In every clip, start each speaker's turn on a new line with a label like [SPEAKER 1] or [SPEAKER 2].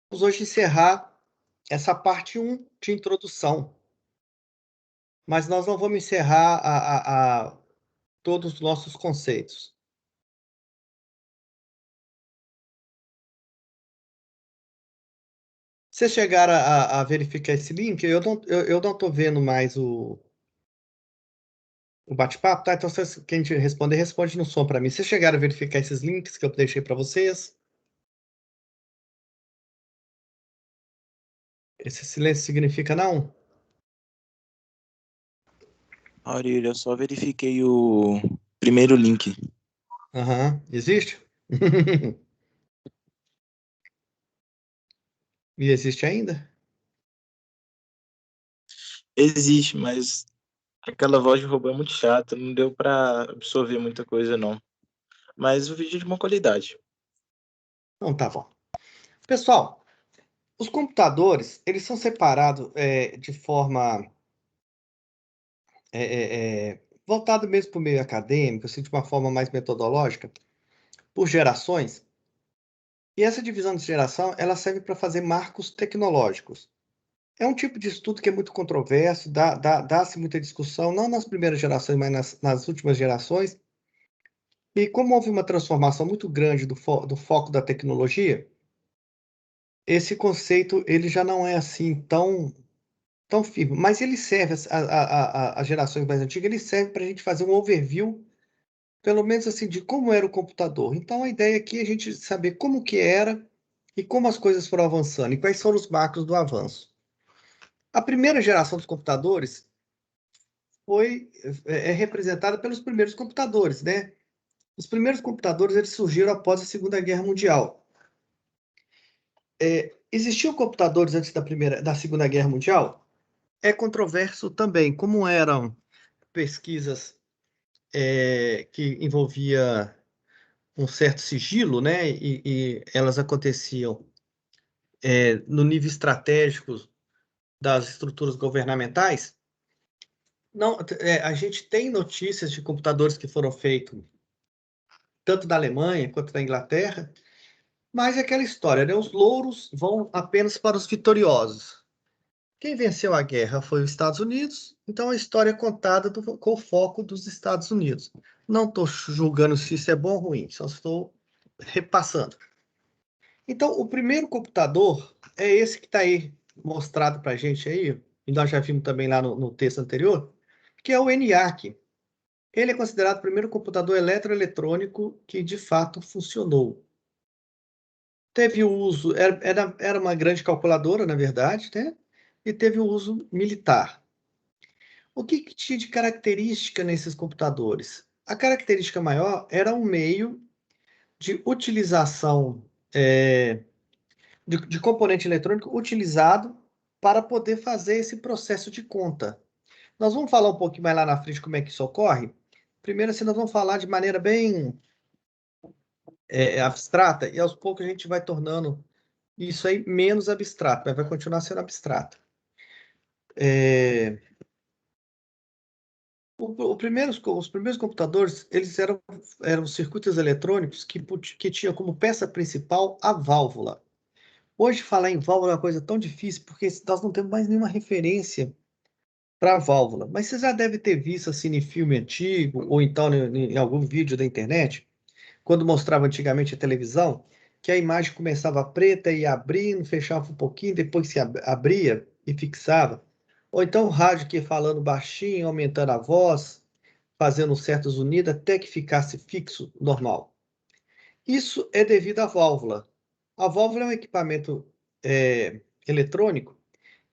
[SPEAKER 1] Vamos hoje encerrar essa parte 1 de introdução, mas nós não vamos encerrar a todos os nossos conceitos. Vocês chegaram a verificar esse link? Eu não estou vendo mais o bate-papo, tá? Então vocês quem te responder, responde no som para mim. Vocês chegaram a verificar esses links que eu deixei para vocês? Esse silêncio significa não?
[SPEAKER 2] Aurílio, eu só verifiquei o primeiro link.
[SPEAKER 1] Aham. Existe? E existe ainda?
[SPEAKER 2] Existe, mas aquela voz de robô é muito chata, não deu pra absorver muita coisa, não. Mas o vídeo é de uma qualidade.
[SPEAKER 1] Então tá bom. Pessoal, os computadores, eles são separados, de forma, voltado mesmo para o meio acadêmico, assim, de uma forma mais metodológica, por gerações. E essa divisão de geração, ela serve para fazer marcos tecnológicos. É um tipo de estudo que é muito controverso, dá-se muita discussão, não nas primeiras gerações, mas nas últimas gerações. E como houve uma transformação muito grande do foco da tecnologia, esse conceito ele já não é assim tão firme, mas ele serve as gerações mais antigas, ele serve para a gente fazer um overview, pelo menos assim, de como era o computador. Então a ideia aqui é a gente saber como que era e como as coisas foram avançando e quais foram os marcos do avanço. A primeira geração dos computadores foi representada pelos primeiros computadores, né? Os primeiros computadores eles surgiram após a Segunda Guerra Mundial. Existiam computadores antes da Segunda Guerra Mundial? É controverso também, como eram pesquisas que envolvia um certo sigilo, né? E elas aconteciam no nível estratégico das estruturas governamentais. Não, a gente tem notícias de computadores que foram feitos tanto da Alemanha quanto da Inglaterra, mas é aquela história, né? Os louros vão apenas para os vitoriosos. Quem venceu a guerra foi os Estados Unidos, então a história é contada com o foco dos Estados Unidos. Não estou julgando se isso é bom ou ruim, só estou repassando. Então, o primeiro computador é esse que está aí mostrado para a gente aí, e nós já vimos também lá no texto anterior, que é o ENIAC. Ele é considerado o primeiro computador eletroeletrônico que de fato funcionou. Teve o uso, era uma grande calculadora, na verdade, né? E teve o uso militar. O que tinha de característica nesses computadores? A característica maior era um meio de utilização de componente eletrônico utilizado para poder fazer esse processo de conta. Nós vamos falar um pouquinho mais lá na frente como é que isso ocorre. Primeiro, assim, nós vamos falar de maneira bem abstrata e aos poucos a gente vai tornando isso aí menos abstrato, mas vai continuar sendo abstrato. Os primeiros computadores, eles eram circuitos eletrônicos que tinham como peça principal a válvula. Hoje, falar em válvula é uma coisa tão difícil, porque nós não temos mais nenhuma referência para a válvula. Mas você já deve ter visto assim em filme antigo, ou então em algum vídeo da internet, quando mostrava antigamente a televisão, que a imagem começava preta e ia abrindo, fechava um pouquinho, depois se abria e fixava. Ou então o rádio que ia falando baixinho, aumentando a voz, fazendo um certo zunido até que ficasse fixo, normal. Isso é devido à válvula. A válvula é um equipamento eletrônico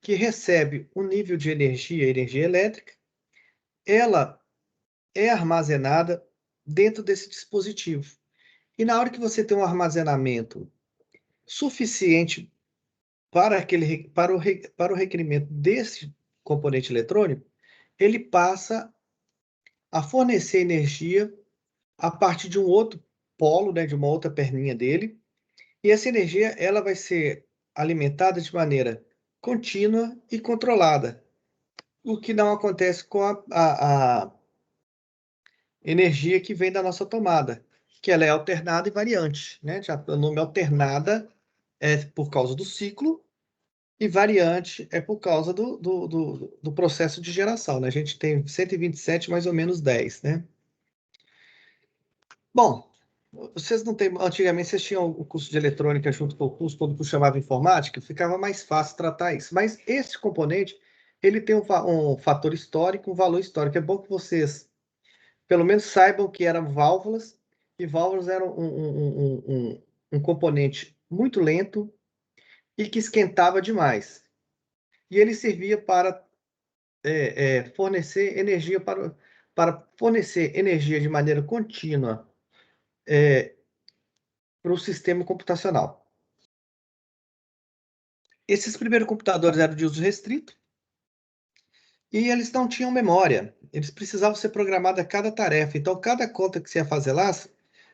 [SPEAKER 1] que recebe um nível de energia elétrica, ela é armazenada dentro desse dispositivo. E na hora que você tem um armazenamento suficiente para o requerimento desse componente eletrônico, ele passa a fornecer energia a partir de um outro polo, né, de uma outra perninha dele, e essa energia ela vai ser alimentada de maneira contínua e controlada, o que não acontece com a energia que vem da nossa tomada, que ela é alternada e variante, né? Já o nome alternada é por causa do ciclo, e variante é por causa do processo de geração, né? A gente tem 127 mais ou menos 10, né? Bom, vocês não têm. Antigamente vocês tinham o curso de eletrônica junto com o curso, quando o curso chamava informática, ficava mais fácil tratar isso. Mas esse componente, ele tem um fator histórico, um valor histórico. É bom que vocês, pelo menos, saibam que eram válvulas, e válvulas eram um componente muito lento e que esquentava demais. E ele servia para fornecer energia para fornecer energia de maneira contínua para o sistema computacional. Esses primeiros computadores eram de uso restrito e eles não tinham memória. Eles precisavam ser programados a cada tarefa. Então, cada conta que você ia fazer lá, se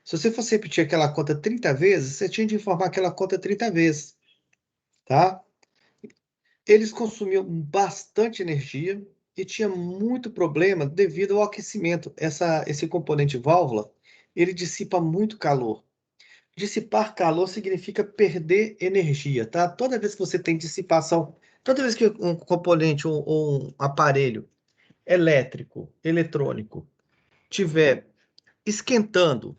[SPEAKER 1] você fosse repetir aquela conta 30 vezes, você tinha de informar aquela conta 30 vezes, tá? Eles consumiam bastante energia e tinha muito problema devido ao aquecimento. Esse componente válvula, ele dissipa muito calor. Dissipar calor significa perder energia, tá? Toda vez que você tem dissipação, toda vez que um componente ou um aparelho elétrico, eletrônico, tiver esquentando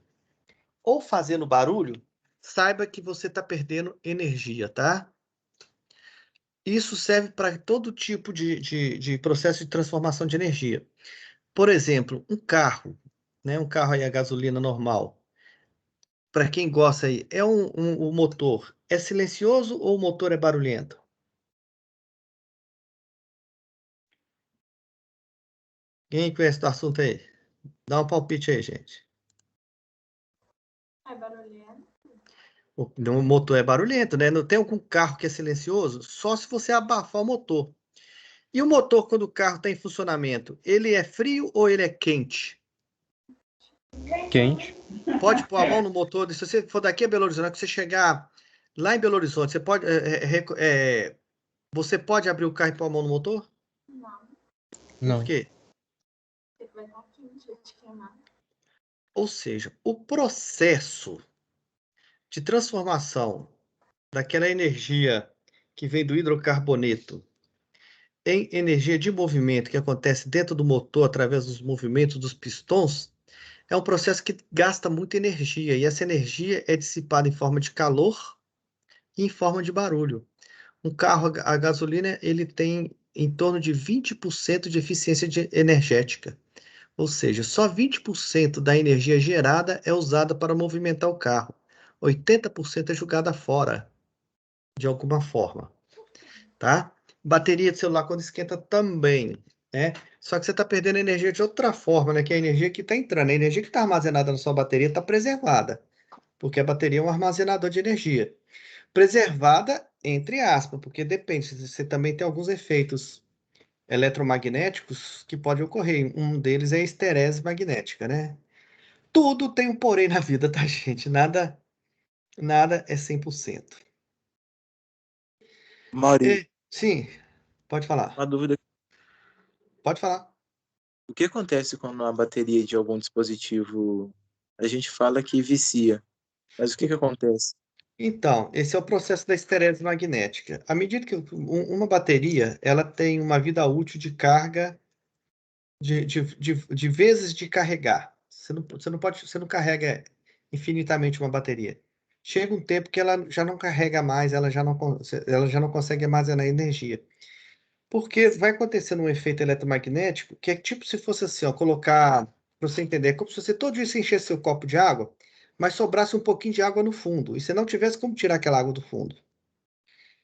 [SPEAKER 1] ou fazendo barulho, saiba que você está perdendo energia, tá? Isso serve para todo tipo de processo de transformação de energia. Por exemplo, um carro, né? Um carro aí a gasolina normal. Para quem gosta aí, o motor é silencioso ou o motor é barulhento? Quem conhece do assunto aí? Dá um palpite aí, gente.
[SPEAKER 3] É barulhento.
[SPEAKER 1] O motor é barulhento, né? Não tem algum carro que é silencioso? Só se você abafar o motor. E o motor, quando o carro está em funcionamento, ele é frio ou ele é quente?
[SPEAKER 4] Quente.
[SPEAKER 1] Pode pôr a mão no motor. Se você for daqui a Belo Horizonte, que você chegar lá em Belo Horizonte, você pode abrir o carro e pôr a mão no motor?
[SPEAKER 3] Não,
[SPEAKER 4] Não.
[SPEAKER 1] Por quê?
[SPEAKER 3] porque vai estar quente, vai te queimar.
[SPEAKER 1] Ou seja, o processo de transformação daquela energia que vem do hidrocarboneto em energia de movimento que acontece dentro do motor através dos movimentos dos pistões é um processo que gasta muita energia e essa energia é dissipada em forma de calor e em forma de barulho. Um carro a gasolina ele tem em torno de 20% de eficiência energética, ou seja, só 20% da energia gerada é usada para movimentar o carro. 80% é jogada fora, de alguma forma, tá? Bateria de celular quando esquenta também, né? Só que você está perdendo energia de outra forma, né? Que é a energia que está entrando. A energia que está armazenada na sua bateria está preservada, porque a bateria é um armazenador de energia. Preservada, entre aspas, porque depende, você também tem alguns efeitos eletromagnéticos que podem ocorrer. Um deles é a esterese magnética, né? Tudo tem um porém na vida, tá, gente? Nada é 100%.
[SPEAKER 2] Mauri,
[SPEAKER 1] Sim, pode falar.
[SPEAKER 2] uma dúvida.
[SPEAKER 1] Pode falar.
[SPEAKER 2] O que acontece quando a bateria de algum dispositivo, a gente fala que vicia, mas o que acontece?
[SPEAKER 1] Então, esse é o processo da esterese magnética. À medida que uma bateria, ela tem uma vida útil de carga de vezes de carregar. Você não carrega infinitamente uma bateria. Chega um tempo que ela já não carrega mais, ela já não consegue armazenar energia. Porque vai acontecendo um efeito eletromagnético que é tipo se fosse assim, ó, colocar, para você entender, é como se você todo dia você enchesse seu copo de água, mas sobrasse um pouquinho de água no fundo, e você não tivesse como tirar aquela água do fundo.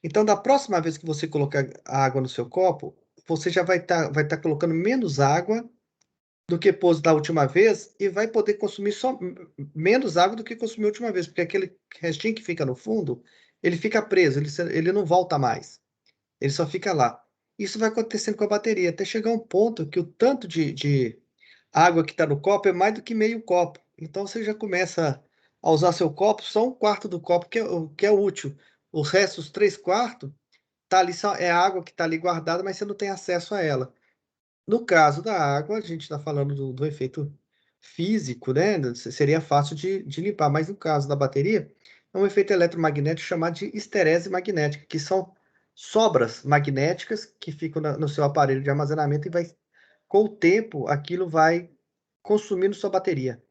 [SPEAKER 1] Então, da próxima vez que você colocar a água no seu copo, você já vai tá colocando menos água do que pôs da última vez e vai poder consumir só menos água do que consumiu a última vez, porque aquele restinho que fica no fundo, ele fica preso, ele não volta mais. Ele só fica lá. Isso vai acontecendo com a bateria, até chegar um ponto que o tanto de água que está no copo é mais do que meio copo. Então você já começa a usar seu copo, só um quarto do copo que é útil. Os restos, 3/4, tá ali só, é a água que está ali guardada, mas você não tem acesso a ela. No caso da água, a gente está falando do efeito físico, né? Seria fácil de limpar, mas no caso da bateria, é um efeito eletromagnético chamado de esterese magnética, que são sobras magnéticas que ficam no seu aparelho de armazenamento e vai, com o tempo, aquilo vai consumindo sua bateria.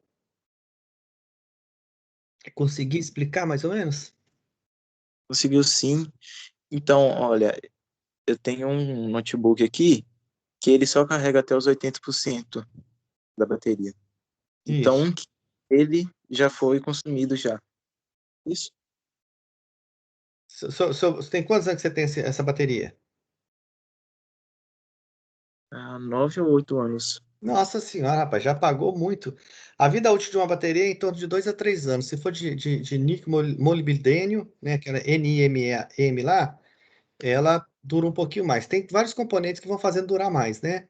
[SPEAKER 1] Consegui explicar mais ou menos?
[SPEAKER 2] Conseguiu sim. Então, olha, eu tenho um notebook aqui que ele só carrega até os 80% da bateria. Então,
[SPEAKER 1] Isso.
[SPEAKER 2] ele já foi consumido já. Isso.
[SPEAKER 1] Tem quantos anos que você tem essa bateria?
[SPEAKER 2] Há 9 ou 8 anos.
[SPEAKER 1] Nossa senhora, rapaz, já pagou muito. A vida útil de uma bateria é em torno de 2 a 3 anos. Se for de níquel molibdênio, né, aquela NiMe lá, ela dura um pouquinho mais. Tem vários componentes que vão fazendo durar mais, né?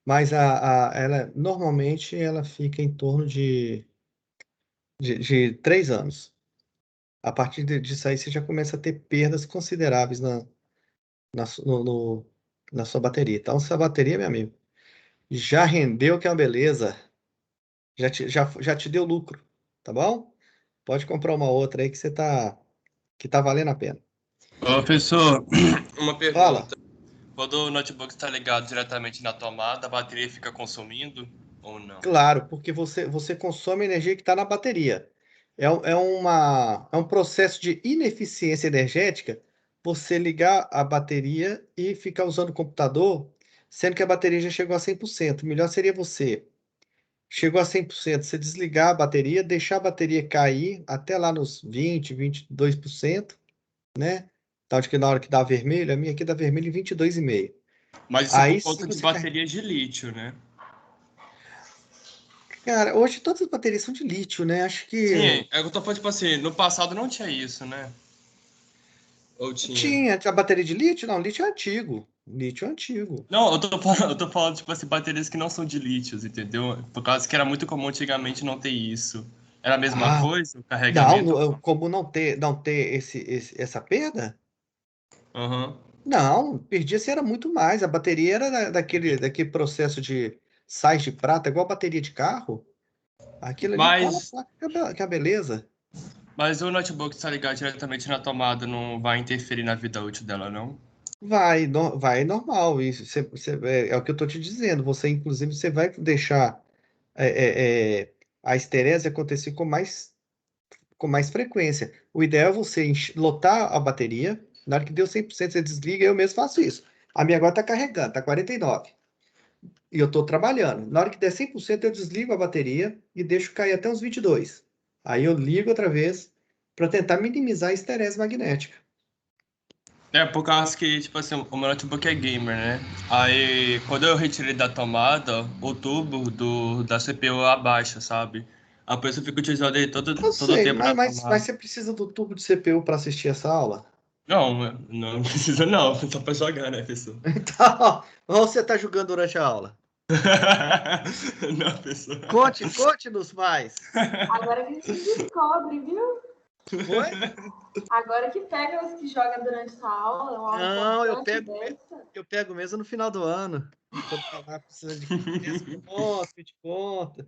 [SPEAKER 1] Mas ela, normalmente ela fica em torno de 3 anos. A partir disso aí, você já começa a ter perdas consideráveis na, su- no- no- na sua bateria. Então, sua bateria, meu amigo, já rendeu, que é uma beleza. Já te deu lucro, tá bom? Pode comprar uma outra aí que tá valendo a pena.
[SPEAKER 4] Ô, professor, uma
[SPEAKER 1] Fala.
[SPEAKER 4] pergunta. Quando o notebook está ligado diretamente na tomada, a bateria fica consumindo ou não?
[SPEAKER 1] Claro, porque você consome a energia que está na bateria. É um processo de ineficiência energética você ligar a bateria e ficar usando o computador, sendo que a bateria já chegou a 100%. O melhor seria você, chegou a 100%, você desligar a bateria, deixar a bateria cair até lá nos 20, 22%, né? Tal de que na hora que dá vermelho, a minha aqui dá vermelho em 22,5%.
[SPEAKER 4] Mas isso
[SPEAKER 1] Aí
[SPEAKER 4] por
[SPEAKER 1] sim
[SPEAKER 4] conta de
[SPEAKER 1] você carrega.
[SPEAKER 4] baterias de lítio, né?
[SPEAKER 1] Cara, hoje todas as baterias são de lítio, né? Acho
[SPEAKER 4] Sim,
[SPEAKER 1] que
[SPEAKER 4] é que eu tô falando, tipo assim, no passado não tinha isso, né? Ou tinha?
[SPEAKER 1] tinha a bateria de lítio? Não, lítio é antigo. Lítio é antigo.
[SPEAKER 4] Não, eu tô falando, tipo assim, baterias que não são de lítio, entendeu? Por causa que era muito comum antigamente não ter isso. Era a mesma
[SPEAKER 1] Ah,
[SPEAKER 4] coisa, o
[SPEAKER 1] não,
[SPEAKER 4] carregamento?
[SPEAKER 1] como não ter essa perda?
[SPEAKER 4] Aham.
[SPEAKER 1] Não, perdia-se era muito mais. A bateria era daquele processo de sais de prata, igual a bateria de carro. Aquilo ali cola,
[SPEAKER 4] Mas,
[SPEAKER 1] que é a beleza.
[SPEAKER 4] mas o notebook está ligado diretamente na tomada, não vai interferir na vida útil dela, não?
[SPEAKER 1] Vai, vai normal. Isso é o que eu estou te dizendo. Você, inclusive, você vai deixar a esterese acontecer com mais frequência. O ideal é você lotar a bateria. Na hora que deu 100%, você desliga. Eu mesmo faço isso. A minha agora está carregando, está 49%. E eu estou trabalhando. Na hora que der 100%, eu desligo a bateria e deixo cair até uns 22%. Aí eu ligo outra vez para tentar minimizar a esterese magnética.
[SPEAKER 4] É, por causa que, tipo assim, o meu notebook é gamer, né? Aí, quando eu retirei da tomada, o tubo da CPU abaixa, sabe? Aí por isso eu fico utilizando ele
[SPEAKER 1] Eu
[SPEAKER 4] todo o
[SPEAKER 1] sei,
[SPEAKER 4] tempo na
[SPEAKER 1] mas
[SPEAKER 4] tomada.
[SPEAKER 1] você precisa do tubo de CPU para assistir essa aula?
[SPEAKER 4] Não, não precisa não, só pra jogar, né, pessoal?
[SPEAKER 1] Então, ou você está jogando durante a aula?
[SPEAKER 4] Não, pessoal.
[SPEAKER 1] Conte-nos mais.
[SPEAKER 3] Agora que a gente descobre, viu?
[SPEAKER 1] Oi?
[SPEAKER 3] Agora que pega os que jogam durante essa aula, uma aula
[SPEAKER 1] Não,
[SPEAKER 3] importante dessa.
[SPEAKER 1] eu pego mesmo no final do ano. Quando tá lá precisando de 10 pontos, 20 pontos.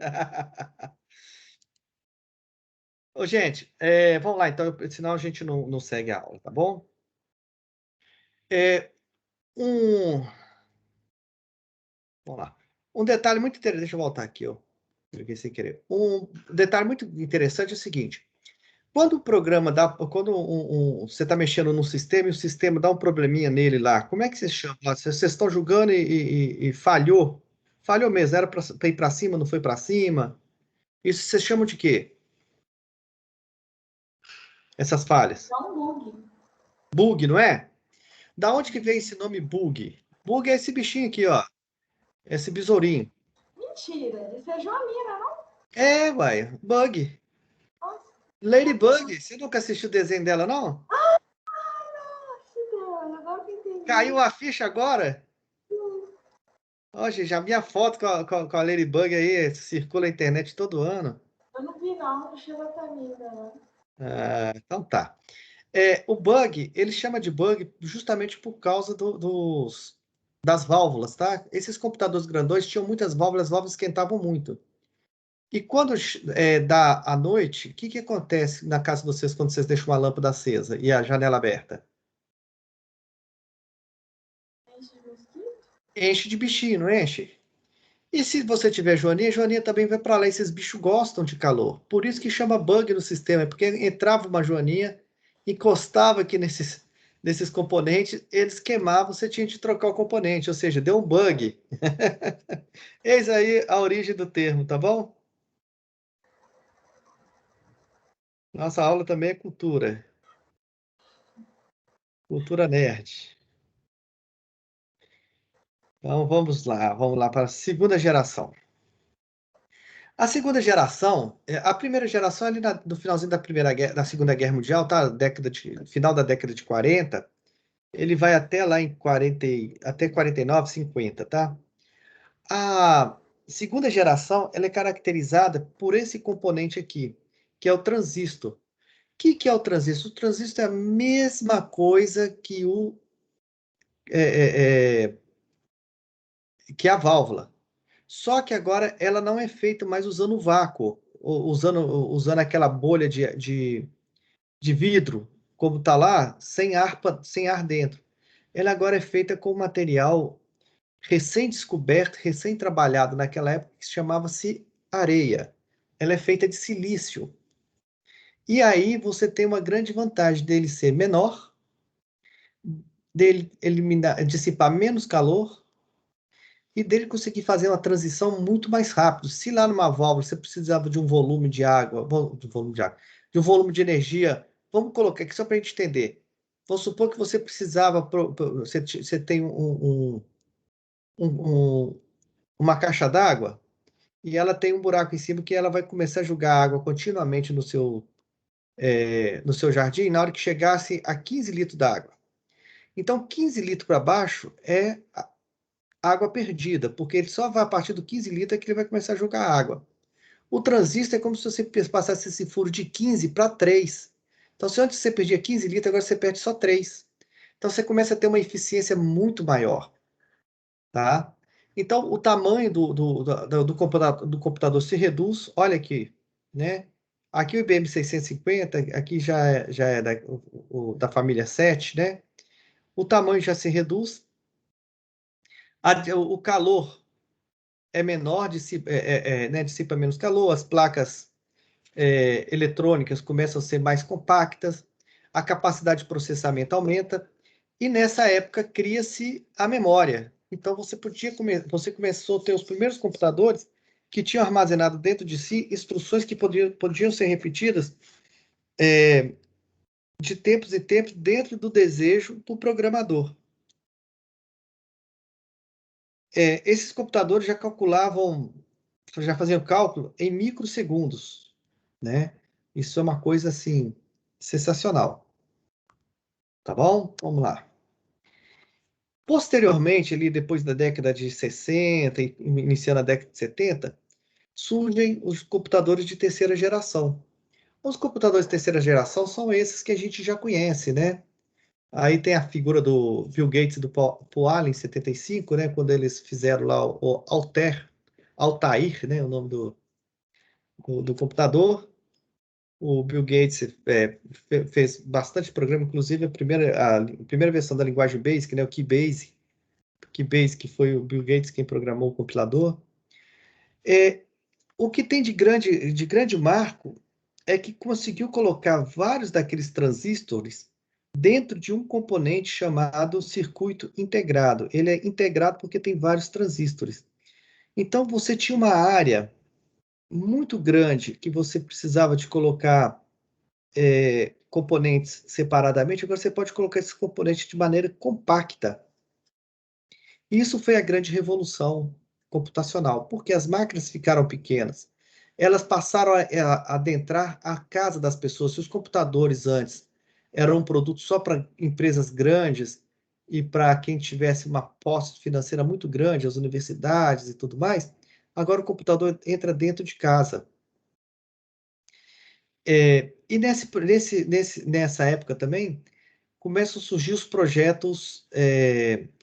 [SPEAKER 1] Ô, gente, vamos lá, então, senão a gente não segue a aula, tá bom? É, um, vamos lá. Um detalhe muito interessante, deixa eu voltar aqui, ó. Cliquei sem querer. Um detalhe muito interessante é o seguinte: quando o programa dá, quando você está mexendo num sistema e o sistema dá um probleminha nele lá, como é que você chama lá? Vocês estão jogando e falhou? Falhou mesmo, era para ir para cima, não foi para cima? Isso vocês chamam de quê? Essas falhas?
[SPEAKER 3] É um bug.
[SPEAKER 1] Bug, não é? Da onde que vem esse nome bug? Bug é esse bichinho aqui, ó. Esse besourinho.
[SPEAKER 3] Mentira, isso é Joanina, não?
[SPEAKER 1] Uai, bug.
[SPEAKER 3] Nossa,
[SPEAKER 1] Ladybug. Você nunca assistiu o desenho dela, não?
[SPEAKER 3] Deus, agora que eu entendi.
[SPEAKER 1] Caiu a ficha agora? Hoje, já minha foto com a Ladybug aí circula na internet todo ano.
[SPEAKER 3] Eu não vi, não chegou pra mim, né?
[SPEAKER 1] Ah, então tá. O bug, ele chama de bug justamente por causa das válvulas, tá? Esses computadores grandões tinham muitas válvulas, as válvulas esquentavam muito. E quando dá a noite, o que acontece na casa de vocês quando vocês deixam uma lâmpada acesa e a janela aberta?
[SPEAKER 3] Enche de mosquito?
[SPEAKER 1] Enche de bichinho, não enche? E se você tiver joaninha, joaninha também vai para lá. Esses bichos gostam de calor. Por isso que chama bug no sistema, é porque entrava uma joaninha, encostava aqui nesses componentes, eles queimavam, você tinha de trocar o componente, ou seja, deu um bug. Eis aí a origem do termo, tá bom? Nossa aula também é cultura. Cultura nerd. Então vamos lá para a segunda geração. A segunda geração, a primeira geração ali no finalzinho da Segunda Guerra Mundial, tá? Final da década de 40, ele vai até lá em 40, até 49, 50, tá? A segunda geração, ela é caracterizada por esse componente aqui, que é o transistor. O que é o transistor? O transistor é a mesma coisa que que a válvula. Só que agora ela não é feita mais usando vácuo, usando aquela bolha de vidro, como está lá, sem ar dentro. Ela agora é feita com material recém-descoberto, recém-trabalhado naquela época, que chamava-se areia. Ela é feita de silício. E aí você tem uma grande vantagem dele ser menor, dele dissipar menos calor e dele conseguir fazer uma transição muito mais rápido. Se lá numa válvula você precisava de um volume de água, de um volume de energia, vamos colocar aqui só para a gente entender. Vamos supor que você precisava, você tem uma caixa d'água e ela tem um buraco em cima que ela vai começar a jogar água continuamente no seu jardim na hora que chegasse a 15 litros d'água. Então, 15 litros para baixo é água perdida, porque ele só vai a partir do 15 litros que ele vai começar a jogar água. O transistor é como se você passasse esse furo de 15 para 3. Então, se antes você perdia 15 litros, agora você perde só 3. Então, você começa a ter uma eficiência muito maior. Tá? Então, o tamanho do computador se reduz. Olha aqui, né? Aqui o IBM 650, aqui já é da família 7, né? O tamanho já se reduz. O calor é menor, dissipa menos calor, as placas eletrônicas começam a ser mais compactas, a capacidade de processamento aumenta, e nessa época cria-se a memória. Então você começou a ter os primeiros computadores que tinham armazenado dentro de si instruções que podiam ser repetidas de tempos em tempos dentro do desejo do programador. Esses computadores já faziam cálculo em microsegundos, né? Isso é uma coisa assim sensacional. Tá bom? Vamos lá. Posteriormente, ali depois da década de 60 e iniciando a década de 70, surgem os computadores de terceira geração. Os computadores de terceira geração são esses que a gente já conhece, né? Aí tem a figura do Bill Gates e do Paul Allen em 75, né? Quando eles fizeram lá o Altair, né? O nome do computador. O Bill Gates fez bastante programa, inclusive a primeira versão da linguagem Basic, né? O Keybase, que foi o Bill Gates quem programou o compilador. O que tem de grande marco é que conseguiu colocar vários daqueles transistores dentro de um componente chamado circuito integrado. Ele é integrado porque tem vários transistores. Então, você tinha uma área muito grande que você precisava de colocar componentes separadamente, agora você pode colocar esses componentes de maneira compacta. Isso foi a grande revolução computacional, porque as máquinas ficaram pequenas. Elas passaram a adentrar a casa das pessoas. Se os computadores antes eram um produto só para empresas grandes e para quem tivesse uma posse financeira muito grande, as universidades e tudo mais, agora o computador entra dentro de casa. E nessa época também, começam a surgir os projetos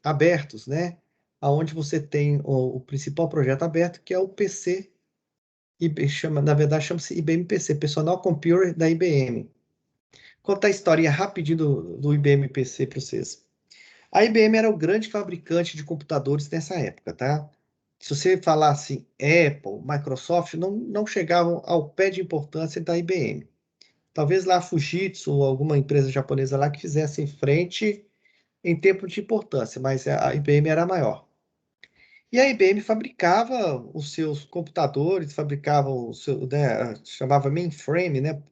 [SPEAKER 1] abertos, né? Onde você tem o principal projeto aberto, que é o PC na verdade chama-se IBM PC, Personal Computer da IBM. Contar a historinha rapidinho do IBM PC para vocês. A IBM era o grande fabricante de computadores nessa época, tá? Se você falasse Apple, Microsoft, não chegavam ao pé de importância da IBM. Talvez lá a Fujitsu ou alguma empresa japonesa lá que fizesse frente em tempo de importância, mas a IBM era a maior. E a IBM fabricava os seus computadores, fabricava o seu, né, chamava mainframe, né,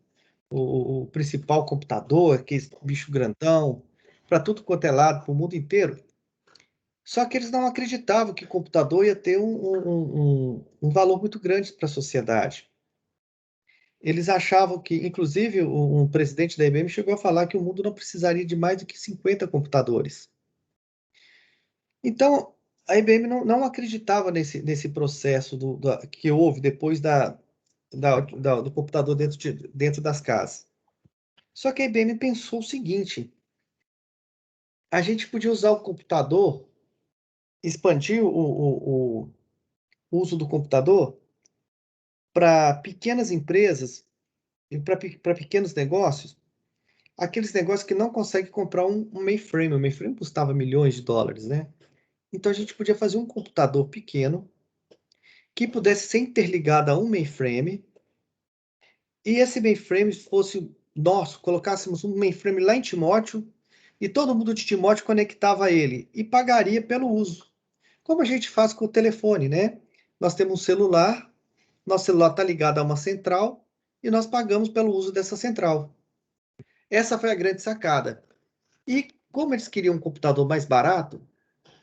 [SPEAKER 1] o principal computador, aquele bicho grandão, para tudo quanto é lado, para o mundo inteiro. Só que eles não acreditavam que o computador ia ter um valor muito grande para a sociedade. Eles achavam que, inclusive, um presidente da IBM chegou a falar que o mundo não precisaria de mais do que 50 computadores. Então, a IBM não acreditava nesse processo que houve depois do computador dentro das casas. Só que a IBM pensou o seguinte: a gente podia usar o computador, expandir o uso do computador para pequenas empresas e para pequenos negócios, aqueles negócios que não conseguem comprar um mainframe. O mainframe custava milhões de dólares, né? Então a gente podia fazer um computador pequeno que pudesse ser interligado a um mainframe e esse mainframe fosse nosso, colocássemos um mainframe lá em Timóteo e todo mundo de Timóteo conectava ele e pagaria pelo uso. Como a gente faz com o telefone, né? Nós temos um celular, nosso celular está ligado a uma central e nós pagamos pelo uso dessa central. Essa foi a grande sacada. E como eles queriam um computador mais barato,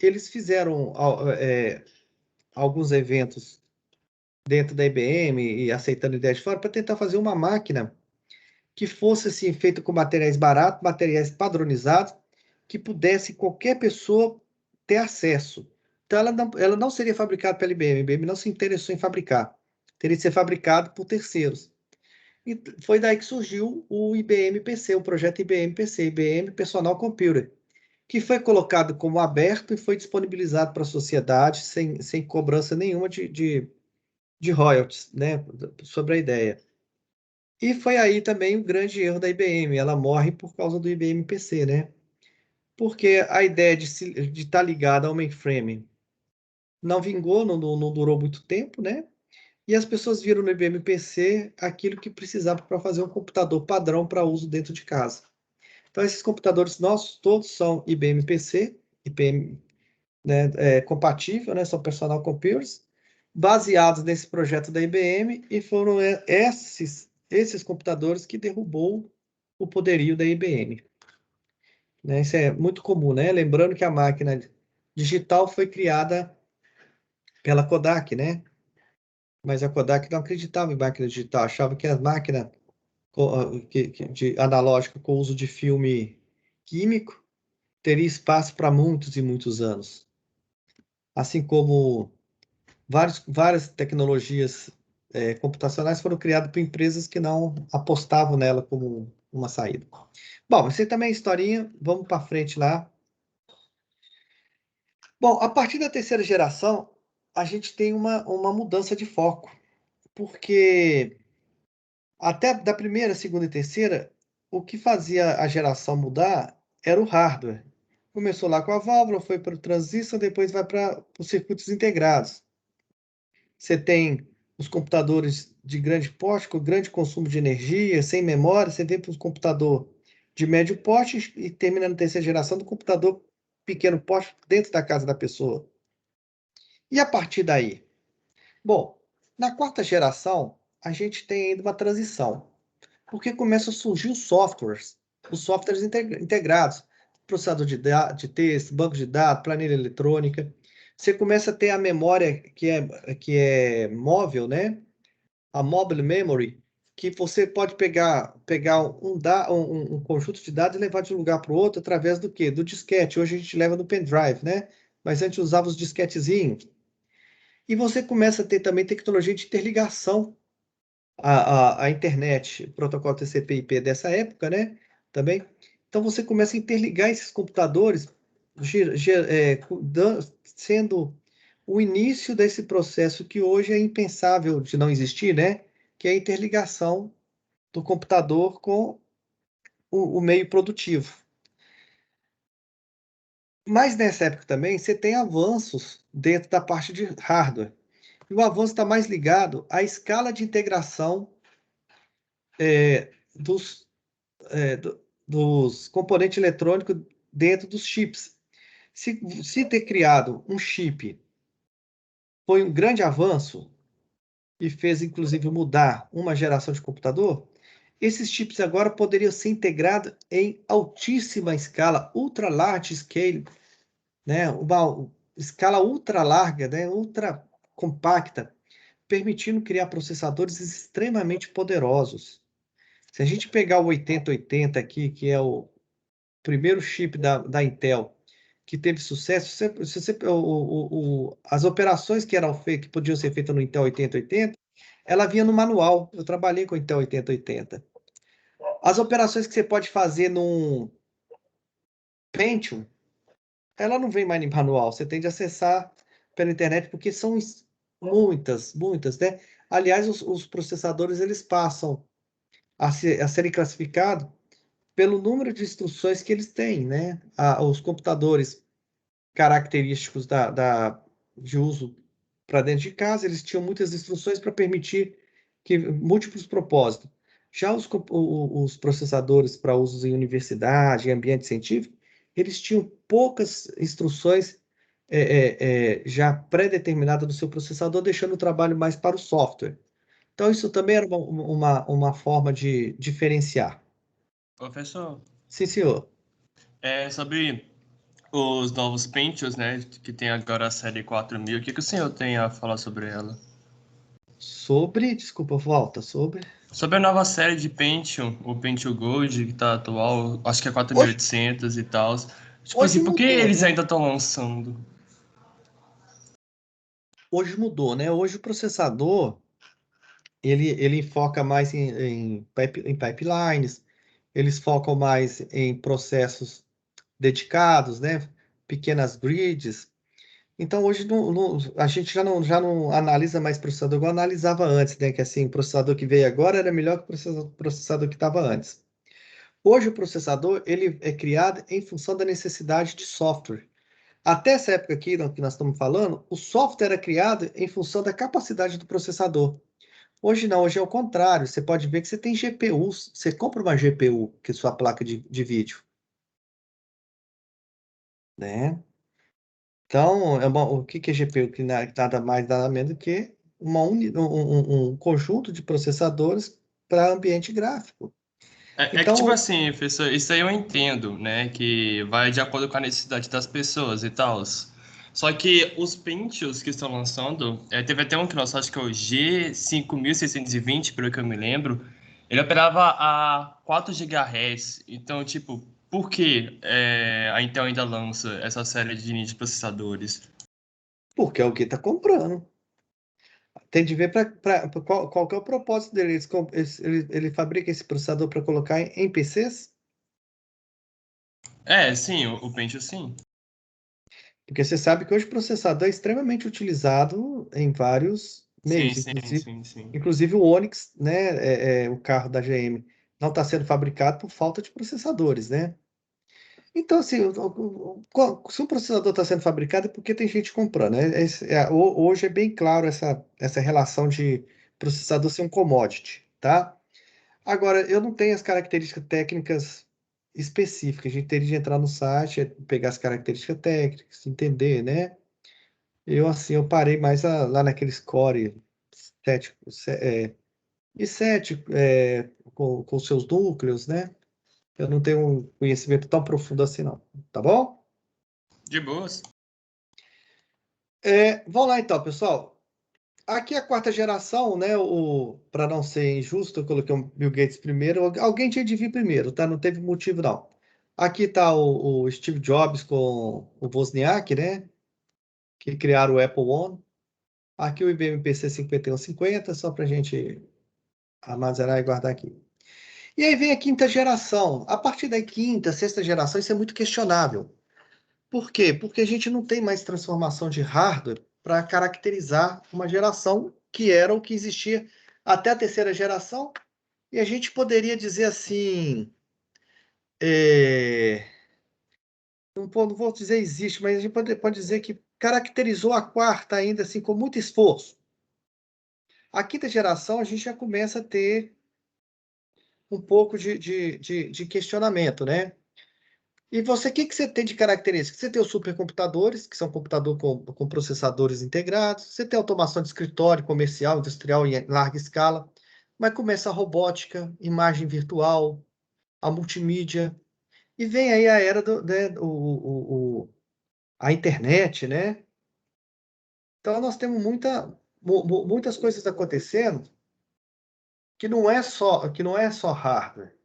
[SPEAKER 1] eles fizeram alguns eventos dentro da IBM e aceitando ideias de fora para tentar fazer uma máquina que fosse assim, feita com materiais baratos, materiais padronizados, que pudesse qualquer pessoa ter acesso. Então, ela não seria fabricada pela IBM. A IBM não se interessou em fabricar. Teria que ser fabricado por terceiros. E foi daí que surgiu o IBM PC, o projeto IBM PC, IBM Personal Computer, que foi colocado como aberto e foi disponibilizado para a sociedade sem cobrança nenhuma de royalties, né, sobre a ideia. E foi aí também o grande erro da IBM. Ela morre por causa do IBM PC, né? Porque a ideia de estar ligada ao mainframe não vingou, não durou muito tempo, né? E as pessoas viram no IBM PC aquilo que precisava para fazer um computador padrão para uso dentro de casa. Então, esses computadores nossos todos são IBM PC, IBM, né, compatível, né? São personal computers, baseados nesse projeto da IBM, e foram esses computadores que derrubou o poderio da IBM. Né? Isso é muito comum, né? Lembrando que a máquina digital foi criada pela Kodak, né? Mas a Kodak não acreditava em máquina digital, achava que as máquinas de analógica com uso de filme químico teria espaço para muitos e muitos anos. Assim como várias tecnologias computacionais foram criadas por empresas que não apostavam nela como uma saída. Bom, você também é historinha, vamos para frente lá. Bom, a partir da terceira geração, a gente tem uma mudança de foco, porque até da primeira, segunda e terceira, o que fazia a geração mudar era o hardware. Começou lá com a válvula, foi para o transistor, depois vai para os circuitos integrados. Você tem os computadores de grande porte, com grande consumo de energia, sem memória, você vem para o computador de médio porte e termina na terceira geração do computador pequeno porte dentro da casa da pessoa. E a partir daí? Bom, na quarta geração, a gente tem ainda uma transição, porque começam a surgir os softwares integrados, processador de texto, banco de dados, planilha eletrônica. Você começa a ter a memória que é móvel, né? A mobile memory, que você pode pegar um conjunto de dados e levar de um lugar para o outro através do quê? Do disquete. Hoje a gente leva no pendrive, né? Mas antes usava os disquetezinhos. E você começa a ter também tecnologia de interligação à internet, o protocolo TCP/IP dessa época, né? Também. Então você começa a interligar esses computadores, sendo o início desse processo que hoje é impensável de não existir, né? Que é a interligação do computador com o meio produtivo. Mas nessa época também você tem avanços dentro da parte de hardware. E o avanço está mais ligado à escala de integração dos, dos componentes eletrônicos dentro dos chips. Se ter criado um chip foi um grande avanço e fez, inclusive, mudar uma geração de computador, esses chips agora poderiam ser integrados em altíssima escala, ultra large scale, né? Uma escala ultra larga, né? Ultra compacta, permitindo criar processadores extremamente poderosos. Se a gente pegar o 8080 aqui, que é o primeiro chip da Intel, que teve sucesso, as operações que eram feitas, que podiam ser feitas no Intel 8080, ela vinha no manual. Eu trabalhei com o Intel 8080. As operações que você pode fazer num Pentium, ela não vem mais em manual. Você tem de acessar pela internet, porque são muitas, né? Aliás, os processadores, eles passam a serem classificados pelo número de instruções que eles têm, né? Os computadores característicos de uso para dentro de casa, eles tinham muitas instruções para permitir múltiplos propósitos. Já os processadores para usos em universidade, em ambiente científico, eles tinham poucas instruções já pré-determinadas no seu processador, deixando o trabalho mais para o software. Então, isso também era uma forma de diferenciar.
[SPEAKER 4] Professor,
[SPEAKER 1] Sim, senhor.
[SPEAKER 4] sobre os novos Pentiums, né, que tem agora a série 4000, o que o senhor tem a falar sobre ela?
[SPEAKER 1] Desculpa, volta, sobre...
[SPEAKER 4] Sobre a nova série de Pentium, o Pentium Gold, que tá atual, acho que é
[SPEAKER 1] Hoje,
[SPEAKER 4] 4800 e tal. Tipo
[SPEAKER 1] hoje
[SPEAKER 4] assim, por que
[SPEAKER 1] mudou,
[SPEAKER 4] eles
[SPEAKER 1] né?
[SPEAKER 4] ainda estão lançando?
[SPEAKER 1] Hoje mudou, né? Hoje o processador, ele foca mais em pipelines, eles focam mais em processos dedicados, né? Pequenas grids. Então, hoje a gente já não analisa mais processador igual analisava antes, né? Que assim, o processador que veio agora era melhor que o processador que estava antes. Hoje o processador, ele é criado em função da necessidade de software. Até essa época aqui, que nós estamos falando, o software era criado em função da capacidade do processador. Hoje não, hoje é o contrário. Você pode ver que você tem GPUs. Você compra uma GPU, que é sua placa de vídeo, né? Então, o que é GPU? Que nada mais, nada menos do que um conjunto de processadores para ambiente gráfico.
[SPEAKER 4] É que, tipo
[SPEAKER 1] Então,
[SPEAKER 4] assim, professor, isso aí eu entendo, né? Que vai de acordo com a necessidade das pessoas e tal. Só que os Pentiums que estão lançando, teve até um que lançou, acho que é o G5620, pelo que eu me lembro, ele operava a 4 GHz. Então, tipo, por que a Intel ainda lança essa série de linhas de processadores?
[SPEAKER 1] porque é o que está comprando. Tem de ver qual que é o propósito dele. Ele fabrica esse processador para colocar em PCs?
[SPEAKER 4] Sim, o Pentium sim.
[SPEAKER 1] Porque você sabe que hoje o processador é extremamente utilizado em vários
[SPEAKER 4] Sim,
[SPEAKER 1] meios,
[SPEAKER 4] sim,
[SPEAKER 1] inclusive,
[SPEAKER 4] sim, sim.
[SPEAKER 1] inclusive o Onix, né, o carro da GM, não está sendo fabricado por falta de processadores, né? Então, assim, se um processador está sendo fabricado é porque tem gente comprando, né? Hoje é bem claro essa relação de processador ser um commodity, tá? Agora, eu não tenho as características técnicas específicas. A gente teria de entrar no site, pegar as características técnicas, entender, né? Eu parei mais lá naquele score 7, e 7 com seus núcleos, né? Eu não tenho um conhecimento tão profundo assim, não. Tá bom?
[SPEAKER 4] De boas.
[SPEAKER 1] Vamos lá então, pessoal. Aqui é a quarta geração, né? Para não ser injusto, eu coloquei o Bill Gates primeiro. Alguém tinha de vir primeiro, tá? Não teve motivo, não. Aqui está o Steve Jobs com o Wozniak, né? Que criaram o Apple One. Aqui o IBM PC 5150, só para a gente armazenar e guardar aqui. E aí vem a quinta geração. A partir da quinta, sexta geração, isso é muito questionável. Por quê? Porque a gente não tem mais transformação de hardware para caracterizar uma geração que era o que existia até a terceira geração, e a gente poderia dizer assim, não vou dizer existe, mas a gente pode dizer que caracterizou a quarta ainda assim com muito esforço. A quinta geração a gente já começa a ter um pouco de questionamento, né? E você, o que você tem de característica? Você tem os supercomputadores, que são computador com processadores integrados, você tem automação de escritório, comercial, industrial em larga escala, mas começa a robótica, imagem virtual, a multimídia, e vem aí a era a internet, né? Então nós temos muitas coisas acontecendo que não é só hardware.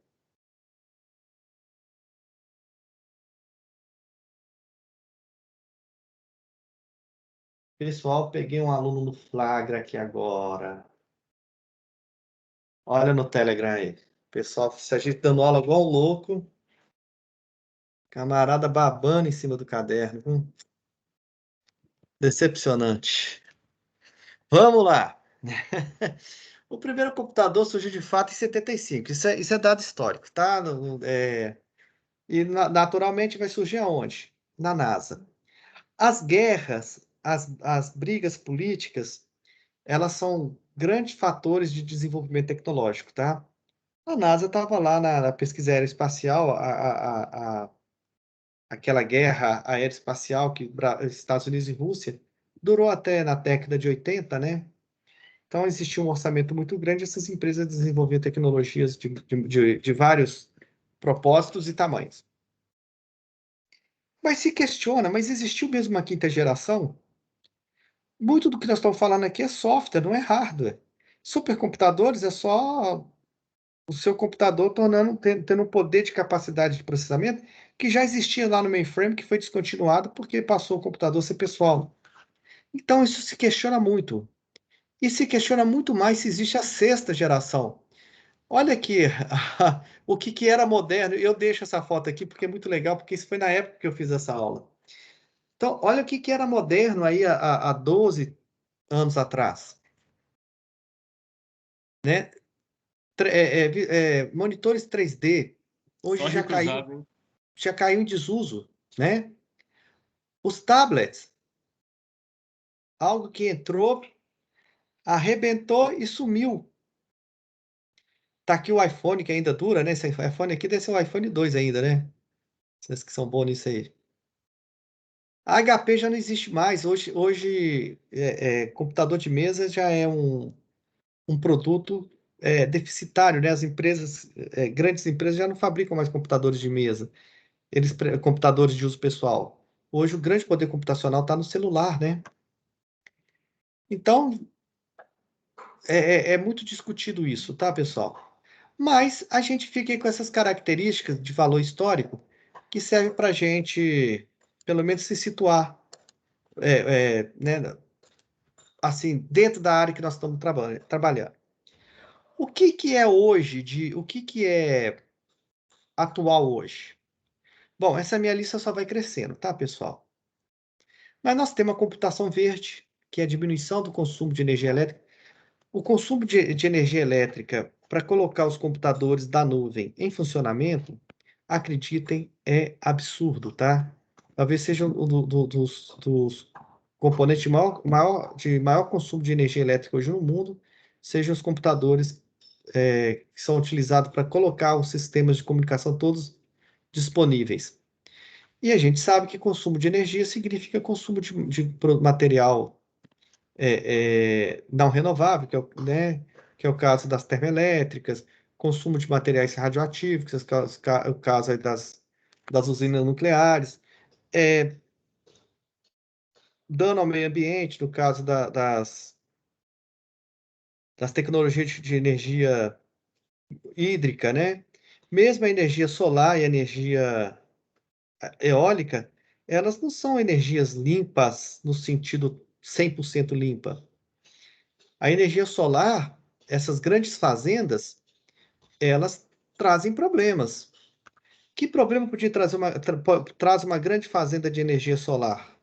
[SPEAKER 1] Pessoal, peguei um aluno no flagra aqui agora. Olha no Telegram aí. Pessoal se agitando aula igual um louco. Camarada babando em cima do caderno. Decepcionante. Vamos lá. O primeiro computador surgiu de fato em 75. Isso é dado histórico, tá? E naturalmente vai surgir aonde? Na NASA. As guerras, as brigas políticas, elas são grandes fatores de desenvolvimento tecnológico, tá? A NASA estava lá na pesquisa aeroespacial, aquela guerra aeroespacial que Estados Unidos e Rússia durou até na década de 80, né? Então existia um orçamento muito grande, essas empresas desenvolviam tecnologias de vários propósitos e tamanhos. Mas se questiona, mas existiu mesmo uma quinta geração? Muito do que nós estamos falando aqui é software, não é hardware. Supercomputadores é só o seu computador tendo um poder de capacidade de processamento que já existia lá no mainframe, que foi descontinuado porque passou o computador a ser pessoal. Então, isso se questiona muito. E se questiona muito mais se existe a sexta geração. Olha aqui o que era moderno. Eu deixo essa foto aqui porque é muito legal, porque isso foi na época que eu fiz essa aula. Então, olha o que era moderno aí há 12 anos atrás. Né? Monitores 3D, hoje
[SPEAKER 4] Só recusado, hein?
[SPEAKER 1] já caiu em desuso, né? Os tablets, algo que entrou, arrebentou e sumiu. Tá aqui o iPhone que ainda dura, né? Esse iPhone aqui deve ser o iPhone 2 ainda, né? Vocês que são bons nisso aí. A HP já não existe mais. Hoje computador de mesa já é um produto deficitário, né? As empresas, grandes empresas já não fabricam mais computadores de mesa. Computadores de uso pessoal. Hoje o grande poder computacional está no celular, né? Então, é muito discutido isso, tá, pessoal? Mas a gente fica aí com essas características de valor histórico que serve para a gente, pelo menos, se situar, né, assim, dentro da área que nós estamos trabalhando. O que é hoje, o que é atual hoje? Bom, essa minha lista só vai crescendo, tá, pessoal? Mas nós temos a computação verde, que é a diminuição do consumo de energia elétrica. O consumo de energia elétrica para colocar os computadores da nuvem em funcionamento, acreditem, é absurdo, tá? Talvez seja um dos componentes de maior consumo de energia elétrica hoje no mundo, sejam os computadores que são utilizados para colocar os sistemas de comunicação todos disponíveis. E a gente sabe que consumo de energia significa consumo de material não renovável, que é o caso das termoelétricas, consumo de materiais radioativos, que é o caso aí das usinas nucleares, dano ao meio ambiente, no caso das tecnologias de energia hídrica, né? Mesmo a energia solar e a energia eólica, elas não são energias limpas no sentido 100% limpa. A energia solar, essas grandes fazendas, elas trazem problemas. Que problema podia trazer traz uma grande fazenda de energia solar?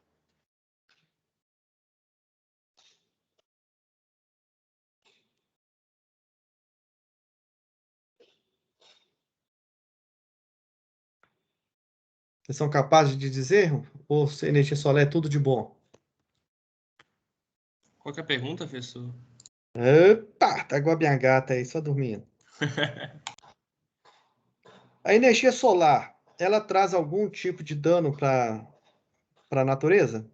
[SPEAKER 1] Vocês são capazes de dizer? Ou se energia solar é tudo de bom?
[SPEAKER 4] Qual que é a pergunta, professor?
[SPEAKER 1] Opa, tá igual a minha gata aí, só dormindo. A energia solar, ela traz algum tipo de dano para a natureza?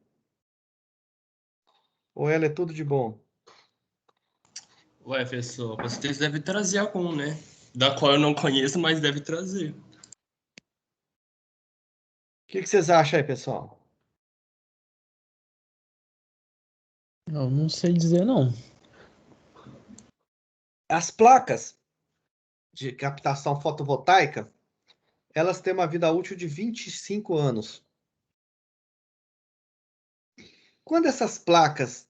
[SPEAKER 1] Ou ela é tudo de bom?
[SPEAKER 4] Ué, professor, vocês devem trazer algum, né? Da qual eu não conheço, mas deve trazer.
[SPEAKER 1] O que vocês acham aí, pessoal?
[SPEAKER 5] Eu não sei dizer, não.
[SPEAKER 1] As placas de captação fotovoltaica, elas têm uma vida útil de 25 anos. Quando essas placas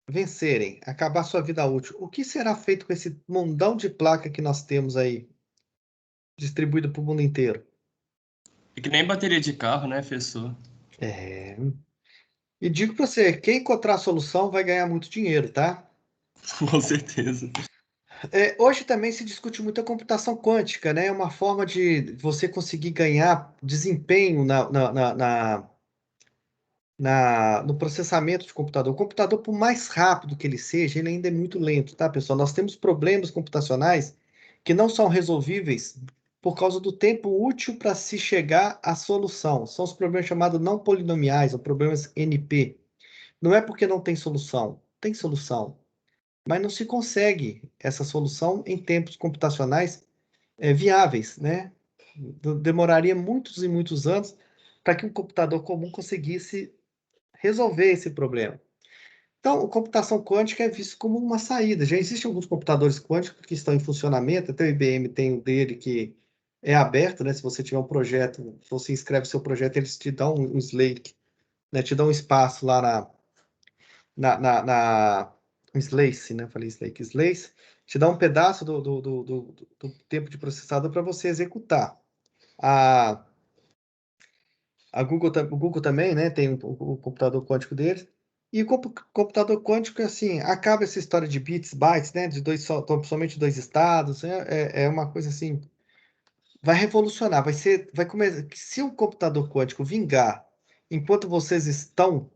[SPEAKER 1] vencerem, acabar sua vida útil, o que será feito com esse mundão de placa que nós temos aí, distribuído para o mundo inteiro?
[SPEAKER 4] É que nem bateria de carro, né, professor?
[SPEAKER 1] É. E digo para você, quem encontrar a solução vai ganhar muito dinheiro, tá?
[SPEAKER 4] Com certeza.
[SPEAKER 1] Hoje também se discute muito a computação quântica, né? É uma forma de você conseguir ganhar desempenho no processamento de computador. O computador, por mais rápido que ele seja, ele ainda é muito lento, tá, pessoal? Nós temos problemas computacionais que não são resolvíveis por causa do tempo útil para se chegar à solução. São os problemas chamados não polinomiais, ou problemas NP. Não é porque não tem solução, mas não se consegue essa solução em tempos computacionais viáveis, né? Demoraria muitos e muitos anos para que um computador comum conseguisse resolver esse problema. Então, a computação quântica é visto como uma saída. Já existem alguns computadores quânticos que estão em funcionamento, até o IBM tem um dele que é aberto, né? Se você tiver um projeto, você inscreve seu projeto, eles te dão um slate, né? Te dão um espaço lá um Slice, né? Falei Slake, Slice, te dá um pedaço do tempo de processador para você executar. A, o Google também, né? Tem o computador quântico deles. E o computador quântico, assim, acaba essa história de bits, bytes, né? De somente dois estados. É uma coisa assim, vai revolucionar. Vai começar. Se o computador quântico vingar enquanto vocês estão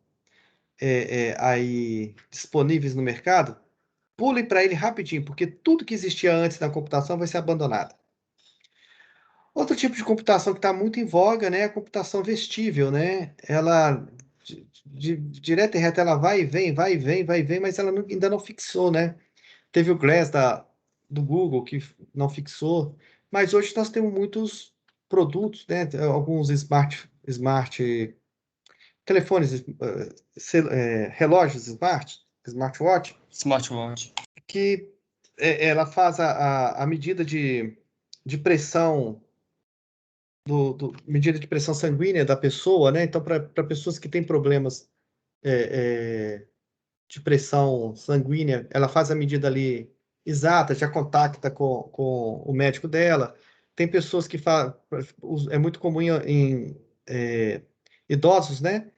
[SPEAKER 1] aí disponíveis no mercado, pule para ele rapidinho, porque tudo que existia antes da computação vai ser abandonado. Outro tipo de computação que está muito em voga, né, é a computação vestível, né? Ela, direta e reta, ela vai e vem, vai e vem, vai e vem, mas ela ainda não fixou, né? Teve o Glass do Google que não fixou, mas hoje nós temos muitos produtos, né? Alguns telefones, relógios smartwatch,
[SPEAKER 4] Smartwatch.
[SPEAKER 1] que ela faz a medida de pressão medida de pressão sanguínea da pessoa, né? Então, para pessoas que têm problemas de pressão sanguínea, ela faz a medida ali exata, já contacta com o médico dela. Tem pessoas que fazem, é muito comum em idosos, né?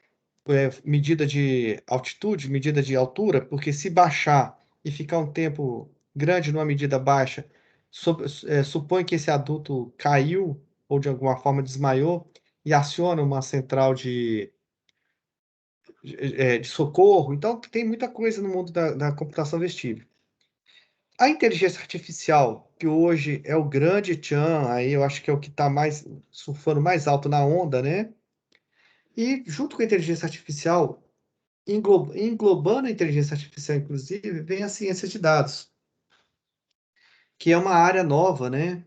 [SPEAKER 1] Medida de altitude, medida de altura, porque se baixar e ficar um tempo grande numa medida baixa, supõe que esse adulto caiu ou de alguma forma desmaiou e aciona uma central de socorro. Então, tem muita coisa no mundo da computação vestível. A inteligência artificial, que hoje é o grande tchan, aí eu acho que é o que está mais surfando mais alto na onda, né? E junto com a inteligência artificial, englobando a inteligência artificial, inclusive, vem a ciência de dados, que é uma área nova, né?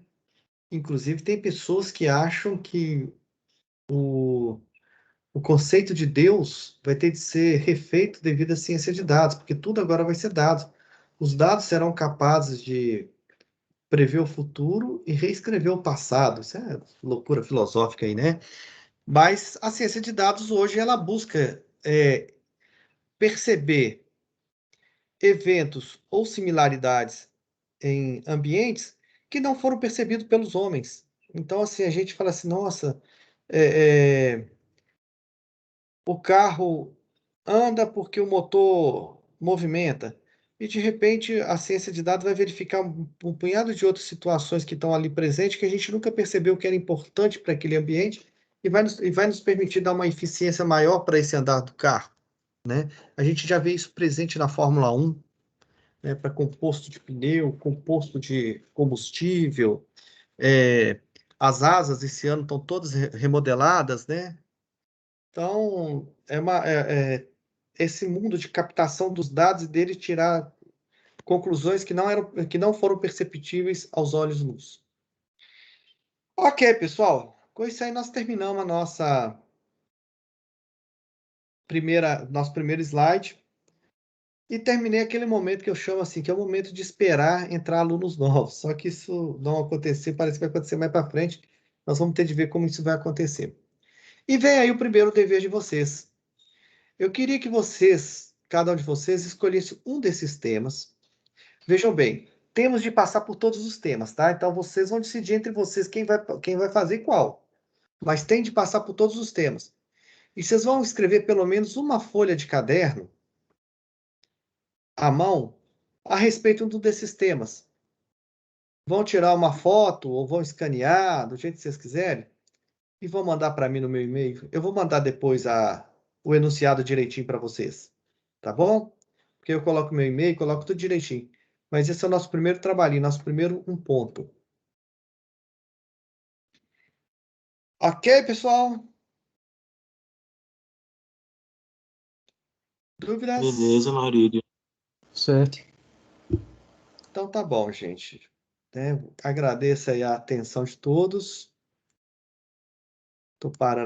[SPEAKER 1] Inclusive, tem pessoas que acham que o conceito de Deus vai ter de ser refeito devido à ciência de dados, porque tudo agora vai ser dados. Os dados serão capazes de prever o futuro e reescrever o passado. Isso é loucura filosófica aí, né? Mas a ciência de dados hoje ela busca perceber eventos ou similaridades em ambientes que não foram percebidos pelos homens. Então, assim, a gente fala assim, nossa, o carro anda porque o motor movimenta, e de repente a ciência de dados vai verificar um punhado de outras situações que estão ali presentes que a gente nunca percebeu que era importante para aquele ambiente e vai nos permitir dar uma eficiência maior para esse andar do carro, né? A gente já vê isso presente na Fórmula 1, né, para composto de pneu, composto de combustível, as asas esse ano estão todas remodeladas, né? Então, esse mundo de captação dos dados e dele tirar conclusões que não foram perceptíveis aos olhos nus. Ok, pessoal. Com isso aí nós terminamos nosso primeiro slide. E terminei aquele momento que eu chamo assim, que é o momento de esperar entrar alunos novos. Só que isso não aconteceu, parece que vai acontecer mais para frente. Nós vamos ter de ver como isso vai acontecer. E vem aí o primeiro dever de vocês. Eu queria que vocês, cada um de vocês, escolhesse um desses temas. Vejam bem, temos de passar por todos os temas, tá? Então vocês vão decidir entre vocês quem vai fazer qual. Mas tem de passar por todos os temas. E vocês vão escrever pelo menos uma folha de caderno à mão a respeito de um desses temas. Vão tirar uma foto ou vão escanear, do jeito que vocês quiserem, e vão mandar para mim no meu e-mail. Eu vou mandar depois o enunciado direitinho para vocês, tá bom? Porque eu coloco meu e-mail, coloco tudo direitinho. Mas esse é o nosso primeiro trabalhinho, nosso primeiro um ponto. Ok, pessoal? Dúvidas?
[SPEAKER 2] Beleza, Maurílio.
[SPEAKER 5] Certo.
[SPEAKER 1] Então tá bom, gente. Agradeço aí a atenção de todos. Tô parando.